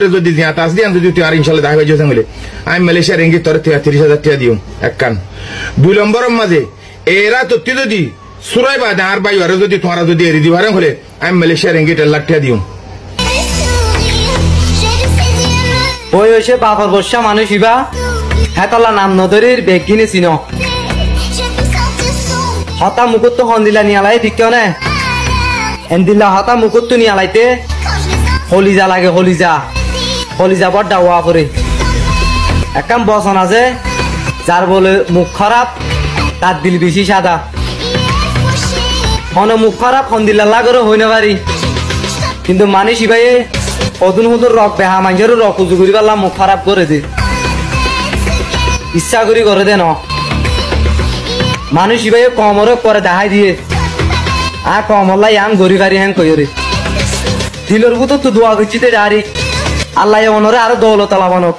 যদি দিয়া তাস দিয়ান যদি তুই আর ইনশাল্লাহ দেখা পাইছো বলে আমি মালয়েশিয়ার রিঙ্গিত তোর 30,000 টাকা দিও একখান 2 নম্বরের মাঝে এরা তো তুই যদি সুরাই বাদে আর ভাই আর যদি তোমরা যদি এরি দিবারে হলে আমি মালয়েশিয়ার রিঙ্গিত 1 লাখ টাকা দিও ওই হইছে বাপর বর্ষা মানুষ ইবা হেতলা নাম নদরির বেগ কিনে চিনো হতা মুকুট হন্দিলা নিয়ালাই ঠিক কেউ না এন্দিল্লা হতা মুকুট নিয়ালাইতে হলিজা লাগে হলিজা বড় ডাওয়া পরে একদম বসন আছে যার বলে মুখ খারাপ তার দিল বেশি সাদা হন মুখ খারাপ হন্দিল্লা লাগরে হই না পারি কিন্তু মানুষ ইবাই অদুন হুদুর রক বেহা মানুষের রক উজু করি পারলাম মুখ খারাপ করে দে ইচ্ছা করি করে দে ন মানুষ ইবাই কমর করে দেখাই দিয়ে আর কমল্লাই আম গরি গাড়ি হ্যাং কইরে দিলর বুতো তো দোয়া করছি তে ডারি আল্লাহ অনরে আরো দৌলত লাভানক